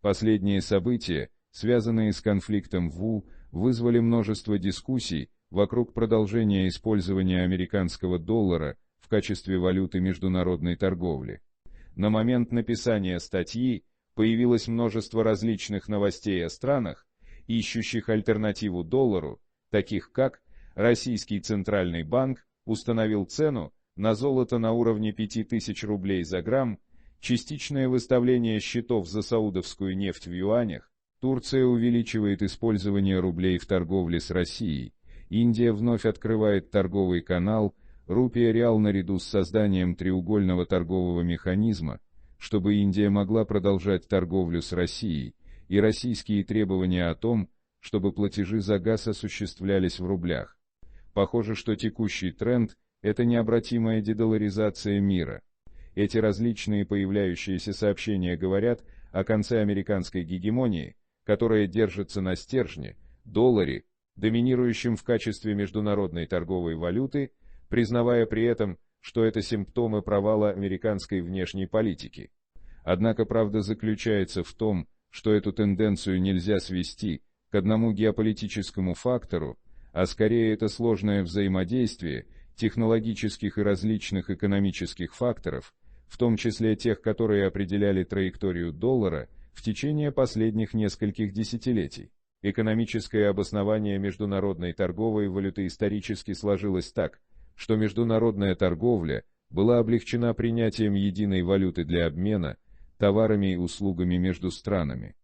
Последние события, связанные с конфликтом в ВУ, вызвали множество дискуссий вокруг продолжения использования американского доллара в качестве валюты международной торговли. На момент написания статьи появилось множество различных новостей о странах, ищущих альтернативу доллару, таких как Российский Центральный банк установил цену на золото на уровне 5000 рублей за грамм, частичное выставление счетов за саудовскую нефть в юанях, Турция увеличивает использование рублей в торговле с Россией, Индия вновь открывает торговый канал рупия-реал наряду с созданием треугольного торгового механизма, чтобы Индия могла продолжать торговлю с Россией, и российские требования о том, чтобы платежи за газ осуществлялись в рублях. Похоже, что текущий тренд – это необратимая дедоларизация мира. Эти различные появляющиеся сообщения говорят о конце американской гегемонии, которая держится на стержне, долларе, доминирующем в качестве международной торговой валюты, признавая при этом, что это симптомы провала американской внешней политики. Однако правда заключается в том, что эту тенденцию нельзя свести к одному геополитическому фактору, а скорее это сложное взаимодействие технологических и различных экономических факторов, в том числе тех, которые определяли траекторию доллара в течение последних нескольких десятилетий. Экономическое обоснование международной торговой валюты исторически сложилось так, что международная торговля была облегчена принятием единой валюты для обмена товарами и услугами между странами.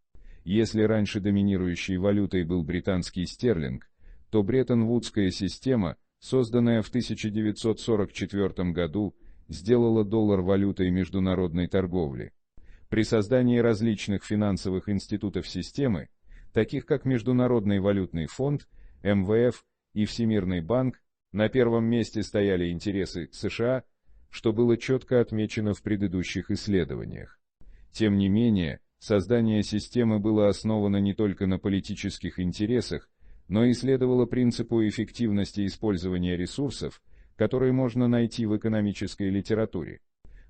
Если раньше доминирующей валютой был британский стерлинг, то Бреттон-Вудская система, созданная в 1944 году, сделала доллар валютой международной торговли. При создании различных финансовых институтов системы, таких как Международный валютный фонд, МВФ и Всемирный банк, на первом месте стояли интересы США, что было четко отмечено в предыдущих исследованиях. Тем не менее, создание системы было основано не только на политических интересах, но и следовало принципу эффективности использования ресурсов, которые можно найти в экономической литературе.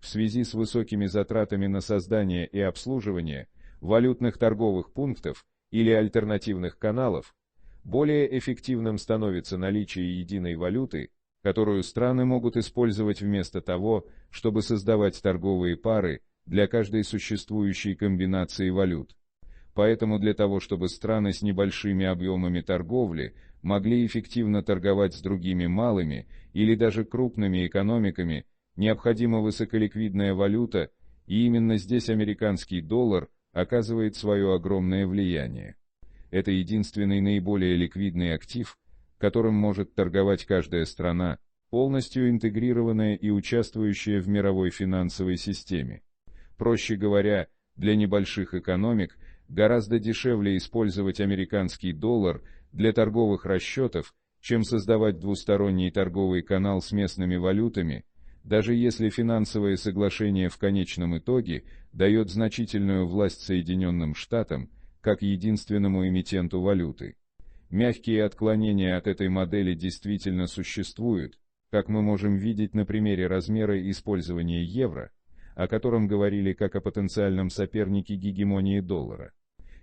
В связи с высокими затратами на создание и обслуживание валютных торговых пунктов или альтернативных каналов, более эффективным становится наличие единой валюты, которую страны могут использовать вместо того, чтобы создавать торговые пары для каждой существующей комбинации валют. Поэтому для того, чтобы страны с небольшими объемами торговли могли эффективно торговать с другими малыми или даже крупными экономиками, необходима высоколиквидная валюта, и именно здесь американский доллар оказывает свое огромное влияние. Это единственный наиболее ликвидный актив, которым может торговать каждая страна, полностью интегрированная и участвующая в мировой финансовой системе. Проще говоря, для небольших экономик гораздо дешевле использовать американский доллар для торговых расчетов, чем создавать двусторонний торговый канал с местными валютами, даже если финансовое соглашение в конечном итоге дает значительную власть Соединенным Штатам как единственному эмитенту валюты. Мягкие отклонения от этой модели действительно существуют, как мы можем видеть на примере размера использования евро, о котором говорили как о потенциальном сопернике гегемонии доллара.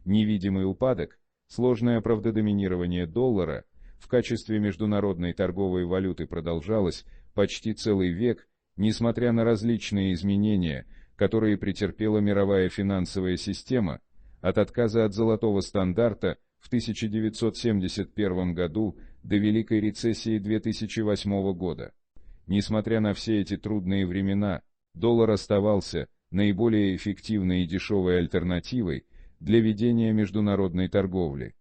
Невидимый упадок, сложное правдодоминирование доллара в качестве международной торговой валюты продолжалось почти целый век, несмотря на различные изменения, которые претерпела мировая финансовая система, от отказа от золотого стандарта в 1971 году до Великой рецессии 2008 года. Несмотря на все эти трудные времена, доллар оставался наиболее эффективной и дешевой альтернативой для ведения международной торговли.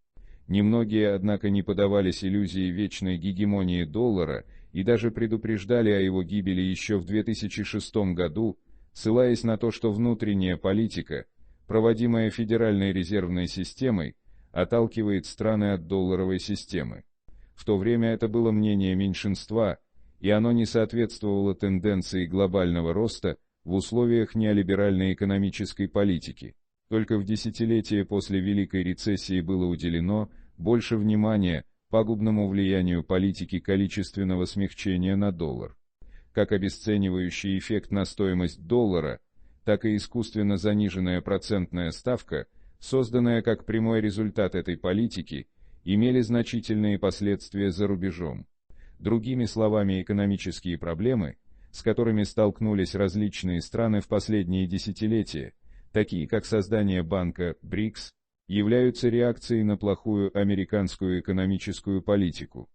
Немногие, однако, не поддавались иллюзии вечной гегемонии доллара и даже предупреждали о его гибели еще в 2006 году, ссылаясь на то, что внутренняя политика, проводимая Федеральной резервной системой, отталкивает страны от долларовой системы. В то время это было мнение меньшинства, и оно не соответствовало тенденции глобального роста в условиях неолиберальной экономической политики. Только в десятилетие после Великой рецессии было уделено больше внимания пагубному влиянию политики количественного смягчения на доллар. Как обесценивающий эффект на стоимость доллара, так и искусственно заниженная процентная ставка в созданная как прямой результат этой политики, имели значительные последствия за рубежом. Другими словами, экономические проблемы, с которыми столкнулись различные страны в последние десятилетия, такие как создание банка БРИКС, являются реакцией на плохую американскую экономическую политику.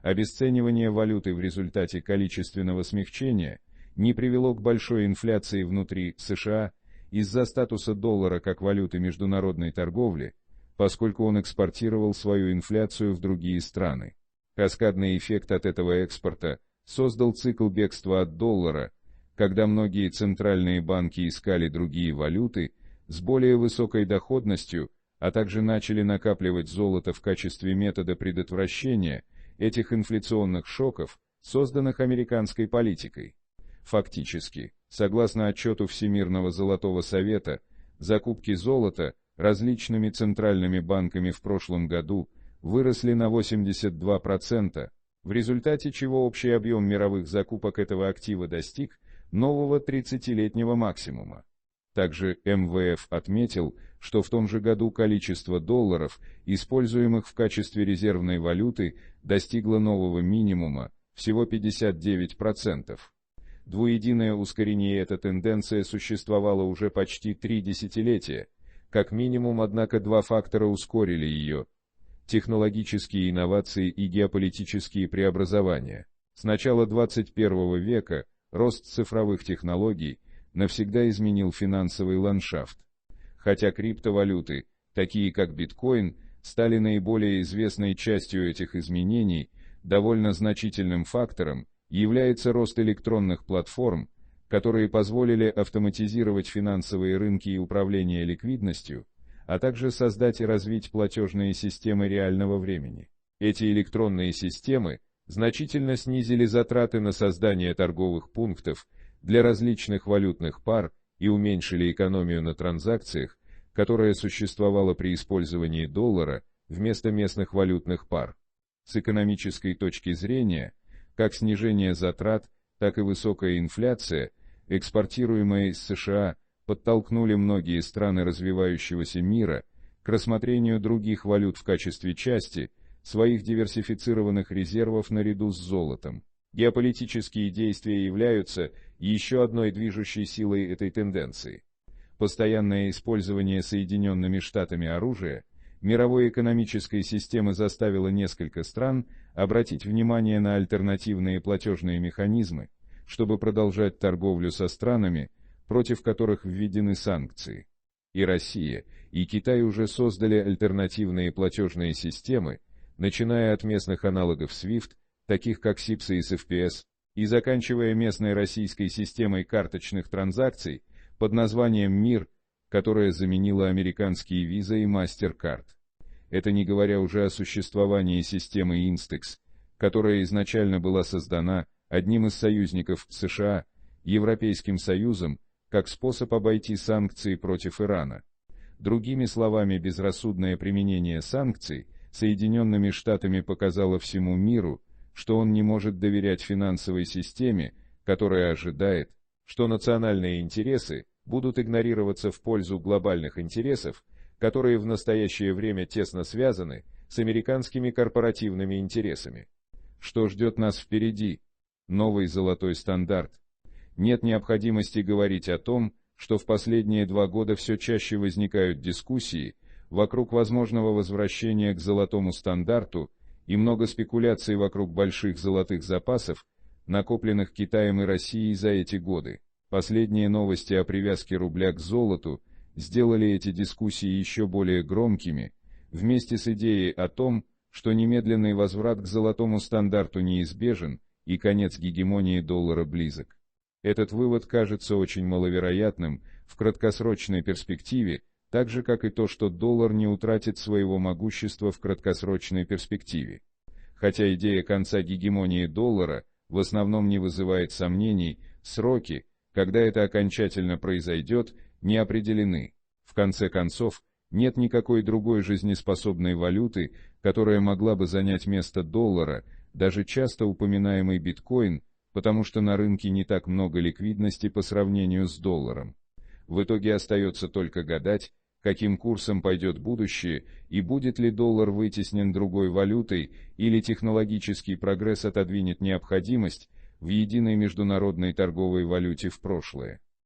Обесценивание валюты в результате количественного смягчения не привело к большой инфляции внутри США из-за статуса доллара как валюты международной торговли, поскольку он экспортировал свою инфляцию в другие страны. Каскадный эффект от этого экспорта создал цикл бегства от доллара, когда многие центральные банки искали другие валюты с более высокой доходностью, а также начали накапливать золото в качестве метода предотвращения этих инфляционных шоков, созданных американской политикой. Фактически, согласно отчету Всемирного Золотого Совета, закупки золота различными центральными банками в прошлом году выросли на 82%, в результате чего общий объем мировых закупок этого актива достиг нового 30-летнего максимума. Также МВФ отметил, что в том же году количество долларов, используемых в качестве резервной валюты, достигло нового минимума, всего 59%. Двуединое ускорение эта тенденция существовала уже почти 3 десятилетия. Как минимум, однако, два фактора ускорили ее: технологические инновации и геополитические преобразования. С начала 21 века рост цифровых технологий навсегда изменил финансовый ландшафт. Хотя криптовалюты, такие как биткоин, стали наиболее известной частью этих изменений, довольно значительным фактором является рост электронных платформ, которые позволили автоматизировать финансовые рынки и управление ликвидностью, а также создать и развить платежные системы реального времени. Эти электронные системы значительно снизили затраты на создание торговых пунктов для различных валютных пар и уменьшили экономию на транзакциях, которая существовала при использовании доллара вместо местных валютных пар. С экономической точки зрения, как снижение затрат, так и высокая инфляция, экспортируемая из США, подтолкнули многие страны развивающегося мира к рассмотрению других валют в качестве части своих диверсифицированных резервов наряду с золотом. Геополитические действия являются еще одной движущей силой этой тенденции. Постоянное использование Соединенными Штатами оружия мировой экономической системы заставило несколько стран обратить внимание на альтернативные платежные механизмы, чтобы продолжать торговлю со странами, против которых введены санкции. И Россия, и Китай уже создали альтернативные платежные системы, начиная от местных аналогов SWIFT, таких как SIPS и SFPS, и заканчивая местной российской системой карточных транзакций под названием МИР, которая заменила американские Visa и MasterCard. Это не говоря уже о существовании системы Instex, которая изначально была создана одним из союзников США, Европейским Союзом, как способ обойти санкции против Ирана. Другими словами, безрассудное применение санкций Соединенными Штатами показало всему миру, что он не может доверять финансовой системе, которая ожидает, что национальные интересы будут игнорироваться в пользу глобальных интересов, которые в настоящее время тесно связаны с американскими корпоративными интересами. Что ждет нас впереди? Новый золотой стандарт. Нет необходимости говорить о том, что в последние 2 года все чаще возникают дискуссии вокруг возможного возвращения к золотому стандарту и много спекуляций вокруг больших золотых запасов, накопленных Китаем и Россией за эти годы. Последние новости о привязке рубля к золоту сделали эти дискуссии еще более громкими, вместе с идеей о том, что немедленный возврат к золотому стандарту неизбежен и конец гегемонии доллара близок. Этот вывод кажется очень маловероятным в краткосрочной перспективе, так же как и то, что доллар не утратит своего могущества в краткосрочной перспективе. Хотя идея конца гегемонии доллара в основном не вызывает сомнений, сроки, когда это окончательно произойдет, не определены. В конце концов, нет никакой другой жизнеспособной валюты, которая могла бы занять место доллара, даже часто упоминаемый биткоин, потому что на рынке не так много ликвидности по сравнению с долларом. В итоге остается только гадать, каким курсом пойдет будущее и будет ли доллар вытеснен другой валютой или технологический прогресс отодвинет необходимость в единой международной торговой валюте в прошлое.